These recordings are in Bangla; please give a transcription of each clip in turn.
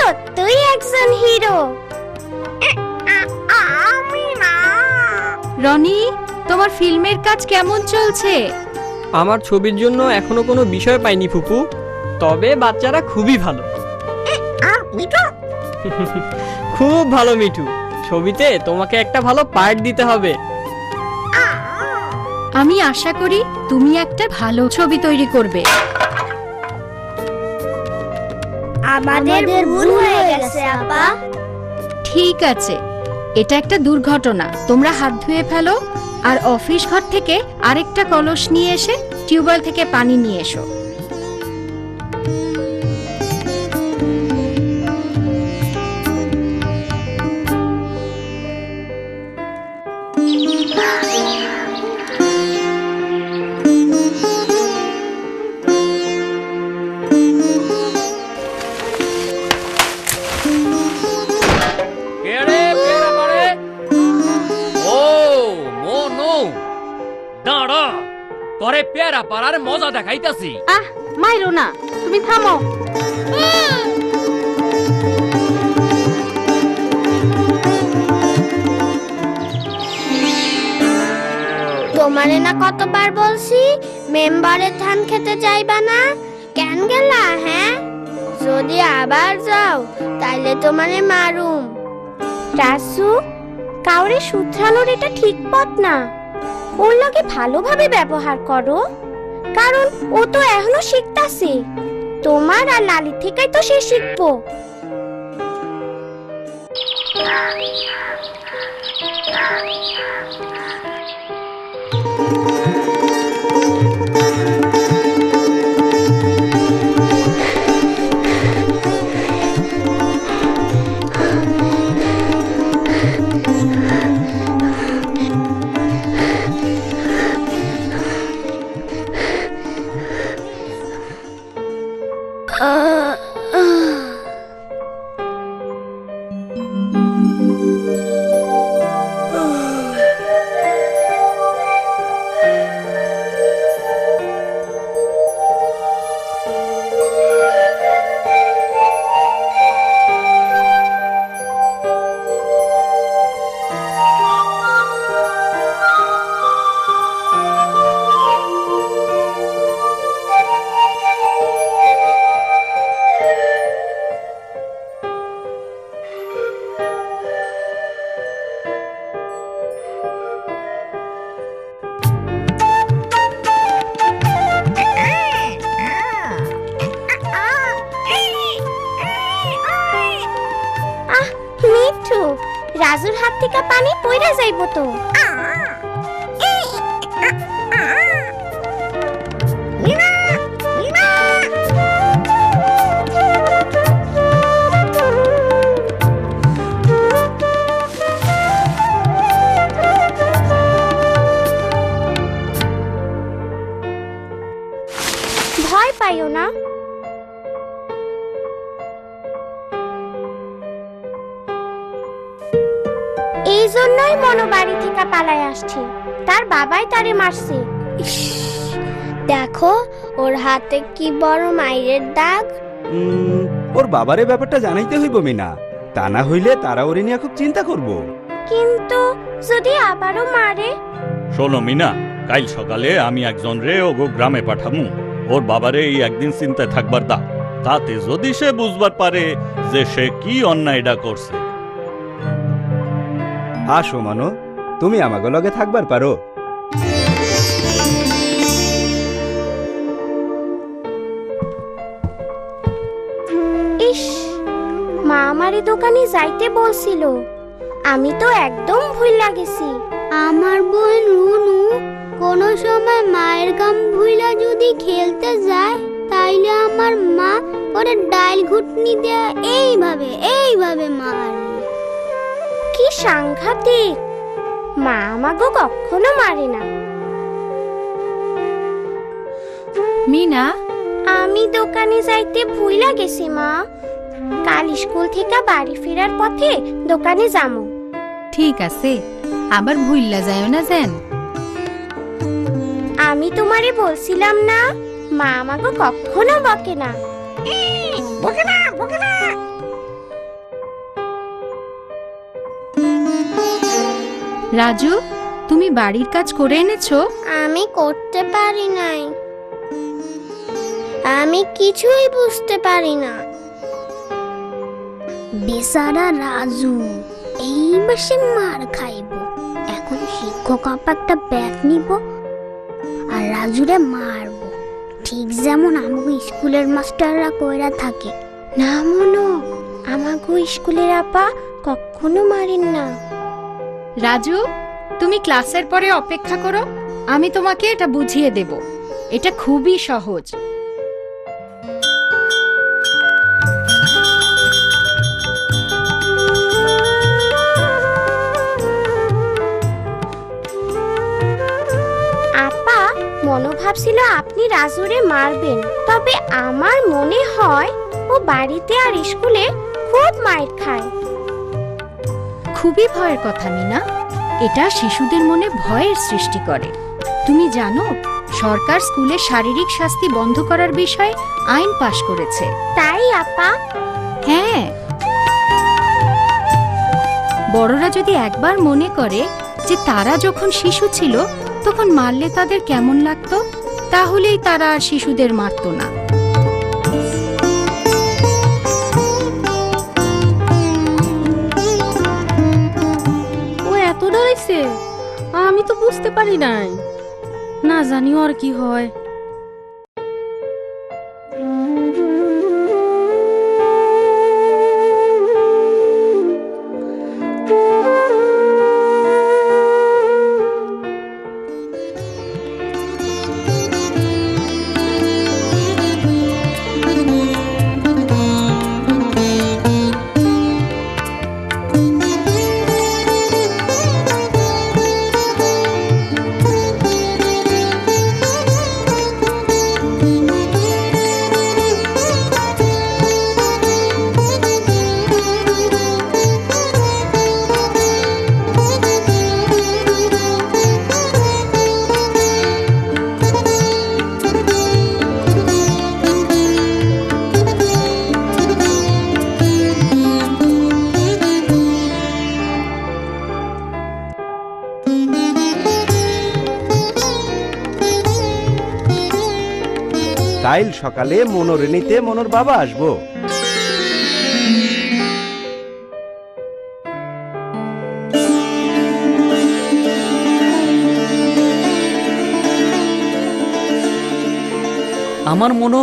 সত্যই একজন হিরো। আমি না। রনি, তোমার ফিল্মের কাজ কেমন চলছে? আমার ছবির জন্য এখনো কোনো বিষয় পাইনি ফুপু, তবে বাচ্চারা খুবই ভালো। খুব ভালো মিঠু, ছবিতে তোমাকে একটা ভালো পার্ট দিতে হবে। আমি আশা করি তুমি একটা ভালো ছবি তৈরি করবে। আমাদের ভুল হয়ে গেছে আপা। ঠিক আছে, এটা একটা দুর্ঘটনা। তোমরা হাত ধুয়ে ফেলো, আর অফিস ঘর থেকে আরেকটা কলস নিয়ে এসে টিউবওয়েল থেকে পানি নিয়ে এসো। তোরে পেয়ারা পাড়ার মজা দেখাইতাছি। মাইরো না, তুমি থামো। তোমারে না কতবার বলছি মেম্বারের ধান খেতে যাইবা না, কেন গেলা? হ্যাঁ, যদি আবার যাও তাইলে তোমারে মারুম। রাসু, কাউরে শুধরানোর এটা ঠিক পথ না। ওর লগে ভালোভাবে ব্যবহার করো, কারণ ও তো এখনো শিখতাছে। তোমার আর লালি থেকেই তো সে শিখবো। রাজুর হাত থেকে পানি পড়ে যাইব তো। ভয় পাইও না। এই জন্যই মনো বাড়ি থেকে পালায় আসছে, তার বাবাই তারে মারছে। দেখো ওর হাতে কি বড় মাইরের দাগ। ওর বাবারে ব্যাপারটা জানাইতে হইব মিনা, তা না হইলে তারা ওরে নিয়ে খুব চিন্তা করব। কিন্তু যদি আবারও মারে? শোনো মিনা, কাল সকালে আমি একজন রে ওগো গ্রামে পাঠামু। ওর বাবারে এই একদিন চিন্তায় থাকবার দা, তাতে যদি সে বুঝবার পারে যে সে কি অন্যায়টা করছে। আসো মানো, তুমি আমাগো লগে থাকবার পারো। ইস, মা আমারে দোকানে যাইতে বলছিল, আমি তো একদম ভুইলা গেছি। আমার বোন রুনু কোনো সময় মায়ের গাম ভুইলা যদি খেলতে যায়, তাইলে আমার মা ওরে ডাইল ঘুটনি দিয়ে এইভাবে মারে। কি সাংঘাতিক! মা আমাকে কখনো মারে না। মিনা, আমি দোকানে যাইতে ভুইলা গেছি মা। কাল স্কুল থেকে বাড়ি ফেরার পথে দোকানে যামু। ঠিক আছে, আবার ভুইল্লা যায়ও না যেন। আমি তোমারে বলছিলাম না, মা আমাকে কখনো বকে না। রাজু, তুমি বাড়ির কাজ করে এনেছো? আমি করতে পারি নাই। আমি কিছুই বুঝতে পারি না। বেচারা রাজু এই মাসে মার খাইব। এখন শিক্ষক আপা একটা ব্যাগ নিব আর রাজুরে মারব, ঠিক যেমন আমাকে স্কুলের মাস্টাররা কইরা থাকে। না মনো, আমাকে স্কুলের আপা কখনো মারেন না। রাজু, তুমি ক্লাসের পরে অপেক্ষা করো, আমি তোমাকে এটা বুঝিয়ে দেব। এটা খুবই সহজ। আপা, মনো ভাবছিল আপনি রাজুরে মারবেন, তবে আমার মনে হয় ও বাড়িতে আর স্কুলে খুব মাইর খায়। খুবই ভয়ের কথা মিনা, এটা শিশুদের মনে ভয়ের সৃষ্টি করে। তুমি জানো, সরকার স্কুলে শারীরিক শাস্তি বন্ধ করার বিষয়ে আইন পাশ করেছে। তাই আপা? হ্যাঁ, বড়রা যদি একবার মনে করে যে তারা যখন শিশু ছিল তখন মারলে তাদের কেমন লাগতো, তাহলেই তারা আর শিশুদের মারতো না। ও এত ডরাইছে, আমি তো বুঝতে পারি নাই। না জানি আর কি হয়। কাল সকালে মনোরে নিতে মনোর বাবা আসবো। আমার মনো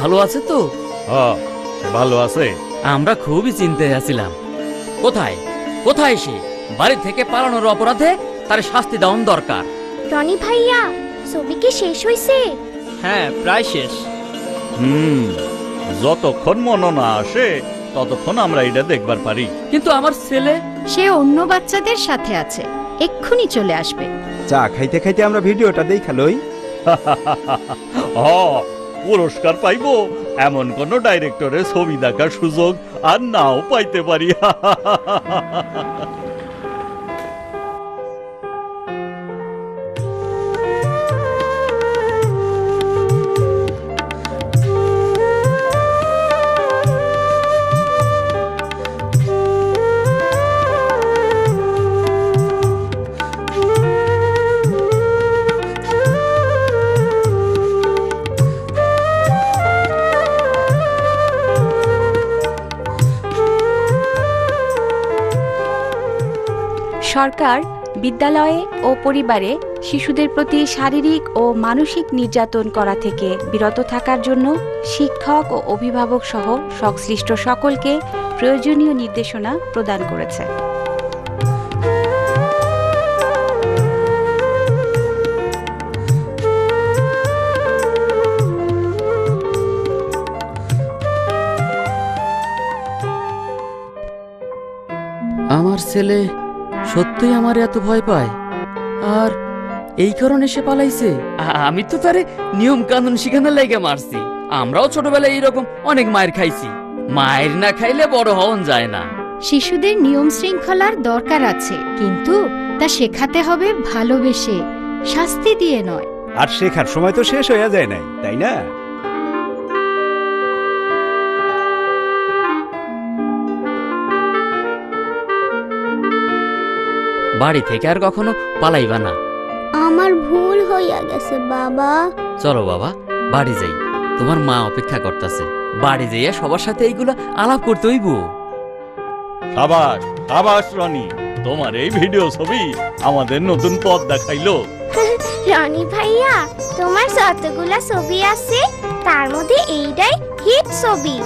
ভালো আছে তো? সে ভালো আছে। আমরা খুবই চিন্তায় আছিলাম। কোথায় কোথায় সে? বাড়ি থেকে পালানোর অপরাধে তার শাস্তি দেওয়া দরকার। রনি ভাইয়া, ছবি কি শেষ হইছে? হ্যাঁ, প্রায় শেষ। যতক্ষণ মনো না আসে ততক্ষণ আমরা এটা দেখবার পারি। কিন্তু আমার ছেলে? সে অন্য বাচ্চাদের সাথে আছে, এক্ষুনি চলে আসবে। চা খাইতে খাইতে আমরা ভিডিওটা দেখালই। পুরস্কার পাইবো এমন কোন ডাইরেক্টরের ছবি দেখার সুযোগ আর নাও পাইতে পারি। সরকার বিদ্যালয়ে ও পরিবারে শিশুদের প্রতি শারীরিক ও মানসিক নির্যাতন করা থেকে বিরত থাকার জন্য শিক্ষক ও অভিভাবক সহ সংশ্লিষ্ট সকলকে প্রয়োজনীয় নির্দেশনা প্রদান করেছে। আমার ছেলে সত্যই আমার এত ভয় পায়, আর এই কারণে সে পালাইছে? আমি তো তারে নিয়ম কানুন শিখানোর লাইগা মারছি। আমরাও ছোটবেলায় এইরকম অনেক মায়ের খাইছি। মায়ের না খাইলে বড় হওয়া যায় না। শিশুদের নিয়ম শৃঙ্খলার দরকার আছে, কিন্তু তা শেখাতে হবে ভালোবেসে, শাস্তি দিয়ে নয়। আর শেখার সময় তো শেষ হয়ে যায় নাই, তাই না? বাড়ি থেকে আর কখনো পালাইবা না। আমার ভুল হইয়া গেছে বাবা। চলো বাবা বাড়ি যাই, তোমার মা অপেক্ষা করতেছে। বাড়ি যাইয়া সবার সাথে এইগুলো আলাপ করতে হইব। সাবাস সাবাস রনি, তোমার এই ভিডিও ছবি আমাদের নতুন পথ দেখাইলো। রনি ভাইয়া, তোমার যতগুলা ছবি আছে তার মধ্যে এইটাই হিট ছবি।